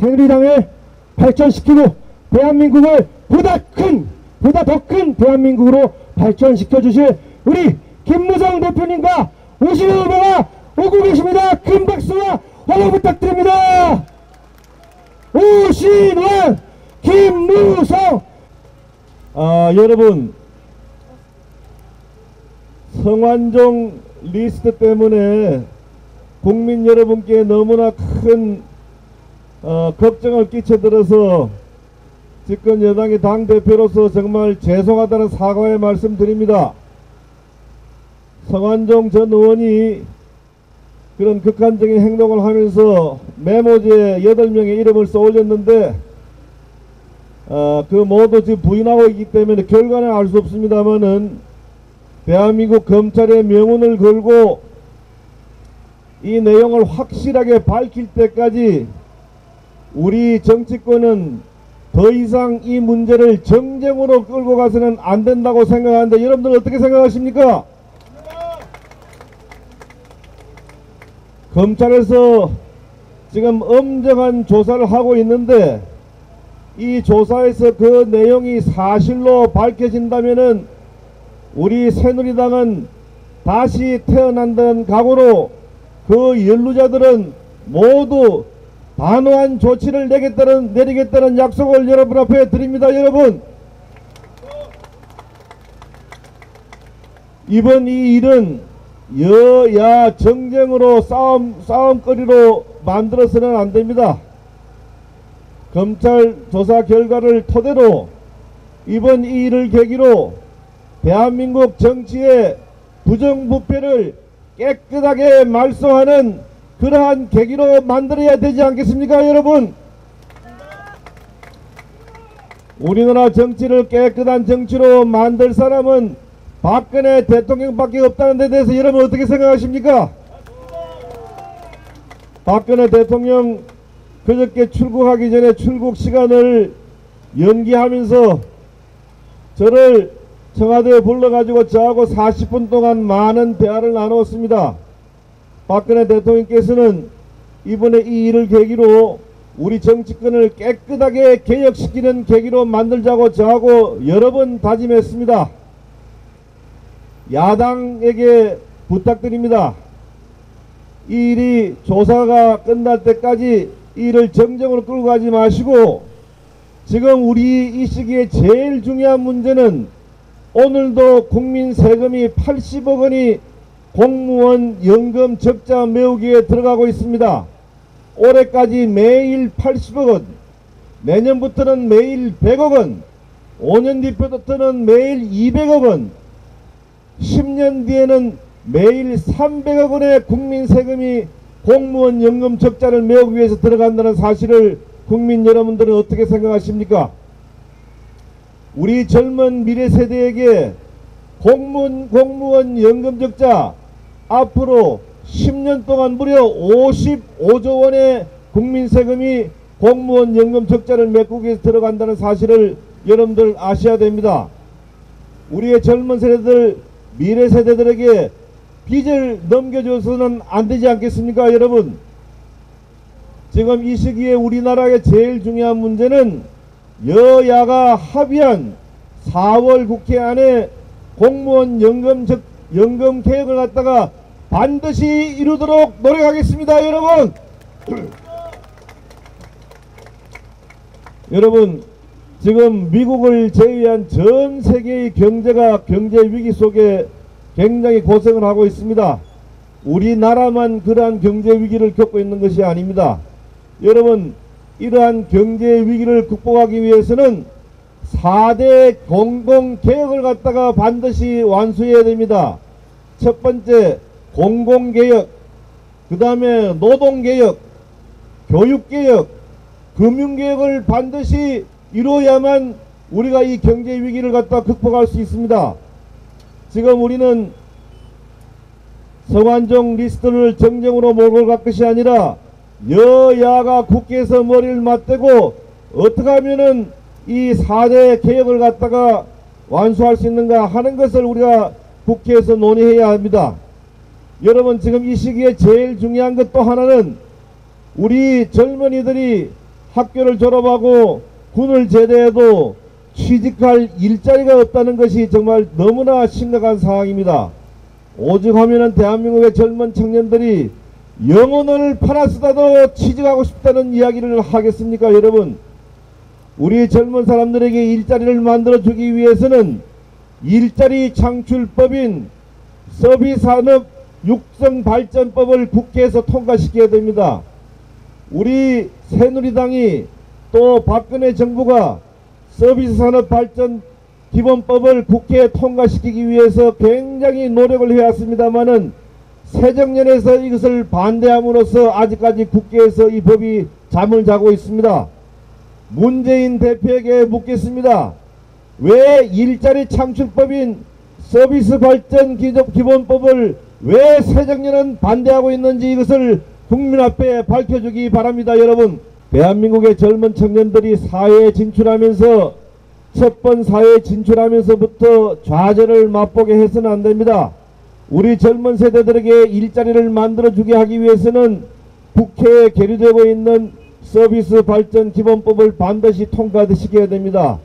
새누리당을 발전시키고 대한민국을 보다 더 큰 대한민국으로 발전시켜 주실 우리 김무성 대표님과 오신환 후보가 오고 계십니다. 큰 박수와 환호 부탁드립니다. 오신환, 김무성. 여러분, 성완종 리스트 때문에 국민 여러분께 너무나 큰 걱정을 끼쳐드려서 집권 여당의 당대표로서 정말 죄송하다는 사과의 말씀 드립니다. 성완종 전 의원이 그런 극한적인 행동을 하면서 메모지에 8명의 이름을 써올렸는데 그 모두 지금 부인하고 있기 때문에 결과는 알 수 없습니다만은 대한민국 검찰의 명운을 걸고 이 내용을 확실하게 밝힐 때까지 우리 정치권은 더 이상 이 문제를 정쟁으로 끌고 가서는 안 된다고 생각하는데 여러분들 어떻게 생각하십니까? 검찰에서 지금 엄정한 조사를 하고 있는데 이 조사에서 그 내용이 사실로 밝혀진다면은 우리 새누리당은 다시 태어난다는 각오로 그 연루자들은 모두 단호한 조치를 내리겠다는 약속을 여러분 앞에 드립니다. 여러분, 이번 이 일은 여야 정쟁으로 싸움거리로 만들어서는 안 됩니다. 검찰 조사 결과를 토대로 이번 이 일을 계기로 대한민국 정치의 부정부패를 깨끗하게 말소하는 그러한 계기로 만들어야 되지 않겠습니까, 여러분? 우리나라 정치를 깨끗한 정치로 만들 사람은 박근혜 대통령밖에 없다는 데 대해서 여러분 어떻게 생각하십니까? 박근혜 대통령 그저께 출국하기 전에 출국 시간을 연기하면서 저를 청와대에 불러가지고 저하고 40분 동안 많은 대화를 나누었습니다. 박근혜 대통령께서는 이번에 이 일을 계기로 우리 정치권을 깨끗하게 개혁시키는 계기로 만들자고 저하고 여러 번 다짐했습니다. 야당에게 부탁드립니다. 이 일이 조사가 끝날 때까지 이 일을 정쟁으로 끌고 가지 마시고 지금 우리 이 시기에 제일 중요한 문제는 오늘도 국민 세금이 80억 원이 공무원 연금 적자 메우기에 들어가고 있습니다. 올해까지 매일 80억 원, 내년부터는 매일 100억 원, 5년 뒤부터는 매일 200억 원, 10년 뒤에는 매일 300억 원의 국민 세금이 공무원 연금 적자를 메우기 위해서 들어간다는 사실을 국민 여러분들은 어떻게 생각하십니까? 우리 젊은 미래 세대에게 공무원 연금 적자 앞으로 10년 동안 무려 55조 원의 국민 세금이 공무원 연금 적자를 메꾸기 위해서 들어간다는 사실을 여러분들 아셔야 됩니다. 우리의 젊은 세대들, 미래 세대들에게 빚을 넘겨줘서는 안 되지 않겠습니까, 여러분? 지금 이 시기에 우리나라의 제일 중요한 문제는 여야가 합의한 4월 국회 안에 공무원 연금 개혁을 갖다가 반드시 이루도록 노력하겠습니다, 여러분. 여러분, 지금 미국을 제외한 전 세계의 경제가 경제 위기 속에 굉장히 고생을 하고 있습니다. 우리나라만 그러한 경제 위기를 겪고 있는 것이 아닙니다. 여러분, 이러한 경제 위기를 극복하기 위해서는 4대 공공개혁을 갖다가 반드시 완수해야 됩니다. 첫 번째, 공공개혁, 그 다음에 노동개혁, 교육개혁, 금융개혁을 반드시 이루어야만 우리가 이 경제 위기를 갖다 극복할 수 있습니다. 지금 우리는 성완종 리스트를 정쟁으로 몰고 갈 것이 아니라 여야가 국회에서 머리를 맞대고 어떻게 하면은 이 4대 개혁을 갖다가 완수할 수 있는가 하는 것을 우리가 국회에서 논의해야 합니다. 여러분, 지금 이 시기에 제일 중요한 것 또 하나는 우리 젊은이들이 학교를 졸업하고 군을 제대해도 취직할 일자리가 없다는 것이 정말 너무나 심각한 상황입니다. 오직 하면은 대한민국의 젊은 청년들이 영혼을 팔아서라도 취직하고 싶다는 이야기를 하겠습니까? 여러분, 우리 젊은 사람들에게 일자리를 만들어주기 위해서는 일자리 창출법인 서비스산업 육성발전법을 국회에서 통과시켜야 됩니다. 우리 새누리당이 또 박근혜 정부가 서비스산업발전 기본법을 국회에 통과시키기 위해서 굉장히 노력을 해왔습니다마는 새정년에서 이것을 반대함으로써 아직까지 국회에서 이 법이 잠을 자고 있습니다. 문재인 대표에게 묻겠습니다. 왜 일자리 창출법인 서비스발전 기본법을 왜 새정년은 반대하고 있는지 이것을 국민 앞에 밝혀주기 바랍니다. 여러분, 대한민국의 젊은 청년들이 사회에 진출하면서 첫 번 사회에 진출하면서부터 좌절을 맛보게 해서는 안 됩니다. 우리 젊은 세대들에게 일자리를 만들어주게 하기 위해서는 국회에 계류되고 있는 서비스 발전 기본법을 반드시 통과시켜야 됩니다.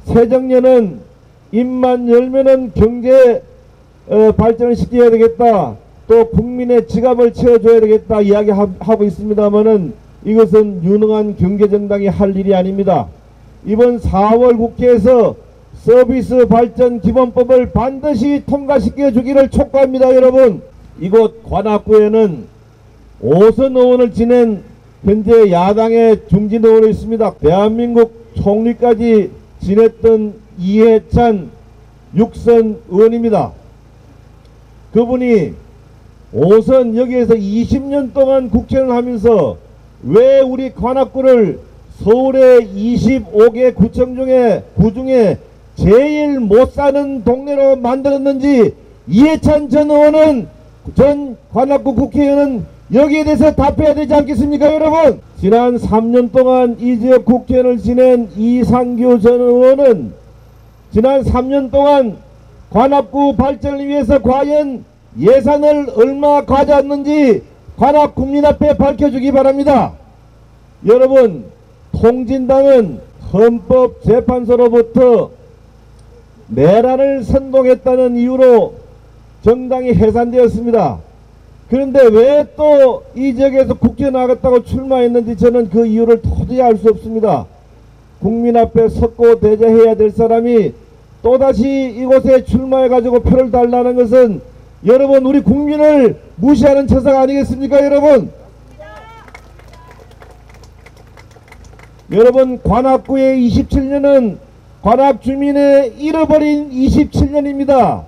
새정년은 입만 열면은 경제 발전을 시켜야 되겠다. 또 국민의 지갑을 채워줘야 되겠다 이야기하고 있습니다만은 이것은 유능한 경제정당이 할 일이 아닙니다. 이번 4월 국회에서 서비스 발전 기본법을 반드시 통과시켜 주기를 촉구합니다. 여러분, 이곳 관악구에는 5선 의원을 지낸 현재 야당의 중진 의원이 있습니다. 대한민국 총리까지 지냈던 이해찬 6선 의원입니다. 그분이 5선 여기에서 20년 동안 국회의원을 하면서 왜 우리 관악구를 서울의 25개 구청 중에 구중에 제일 못 사는 동네로 만들었는지 이해찬 전 의원은 전 관악구 국회의원은 여기에 대해서 답해야 되지 않겠습니까? 여러분, 지난 3년 동안 이 지역 국회의원을 지낸 이상규 전 의원은 지난 3년 동안 관악구 발전을 위해서 과연 예산을 얼마 가져왔는지 관악 국민 앞에 밝혀주기 바랍니다. 여러분, 통진당은 헌법재판소로부터 내란을 선동했다는 이유로 정당이 해산되었습니다. 그런데 왜 또 이 지역에서 국회에 나갔다고 출마했는지 저는 그 이유를 도저히 알 수 없습니다. 국민 앞에 섰고 대자해야 될 사람이 또다시 이곳에 출마해가지고 표를 달라는 것은 여러분, 우리 국민을 무시하는 처사가 아니겠습니까? 여러분, 관악구의 27년은 관악 주민의 잃어버린 27년입니다.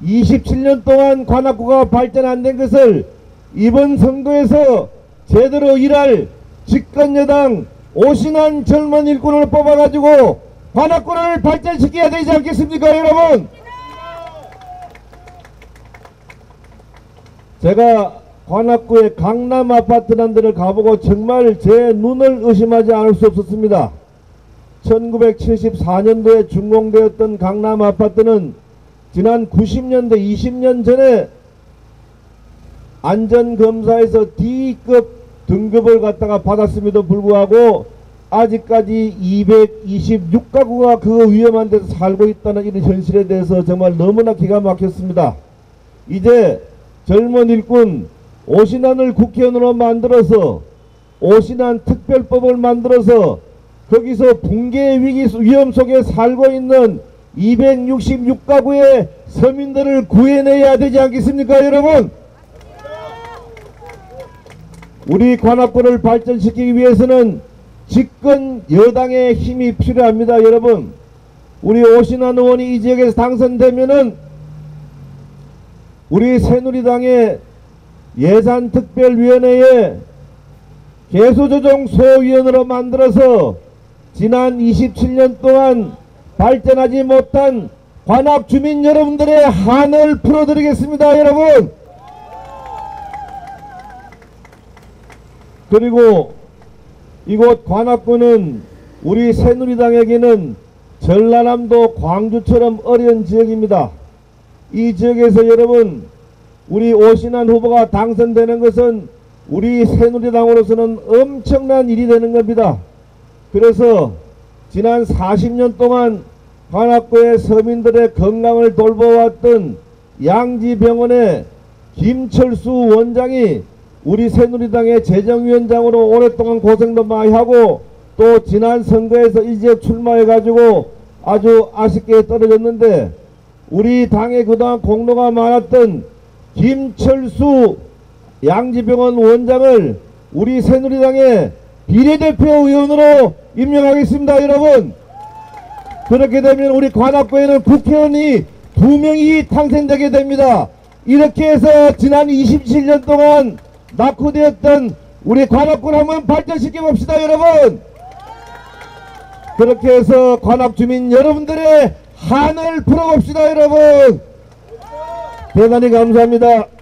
27년 동안 관악구가 발전 안 된 것을 이번 선거에서 제대로 일할 집권여당 오신한 젊은 일꾼을 뽑아가지고 관악구를 발전시켜야 되지 않겠습니까? 여러분, 제가 관악구의 강남 아파트란 데를 가보고 정말 제 눈을 의심하지 않을 수 없었습니다. 1974년도에 준공되었던 강남 아파트는 지난 90년대 20년 전에 안전검사에서 D급 등급을 갖다가 받았음에도 불구하고 아직까지 226가구가 그 위험한 데서 살고 있다는 이런 현실에 대해서 정말 너무나 기가 막혔습니다. 이제 젊은 일꾼 오신환을 국회의원으로 만들어서 오신환 특별법을 만들어서 거기서 붕괴 위기 위험 속에 살고 있는 266가구의 서민들을 구해내야 되지 않겠습니까? 여러분, 우리 관악구를 발전시키기 위해서는 집권 여당의 힘이 필요합니다. 여러분, 우리 오신환 의원이 이 지역에서 당선되면은 우리 새누리당의 예산특별위원회에 개수조정소위원으로 만들어서 지난 27년 동안 발전하지 못한 관악 주민 여러분들의 한을 풀어드리겠습니다. 여러분, 그리고 이곳 관악구는 우리 새누리당에게는 전라남도 광주처럼 어려운 지역입니다. 이 지역에서 여러분, 우리 오신환 후보가 당선되는 것은 우리 새누리당으로서는 엄청난 일이 되는 겁니다. 그래서 지난 40년 동안 관악구의 서민들의 건강을 돌봐왔던 양지병원의 김철수 원장이 우리 새누리당의 재정위원장으로 오랫동안 고생도 많이 하고 또 지난 선거에서 이 지역 출마해가지고 아주 아쉽게 떨어졌는데 우리 당에 그동안 공로가 많았던 김철수 양지병원 원장을 우리 새누리당의 비례대표 의원으로 임명하겠습니다. 여러분, 그렇게 되면 우리 관악구에는 국회의원이 2명이 탄생되게 됩니다. 이렇게 해서 지난 27년 동안 낙후되었던 우리 관악구를 한번 발전시켜 봅시다. 여러분, 그렇게 해서 관악 주민 여러분들의 한을 풀어봅시다. 여러분, 대단히 감사합니다.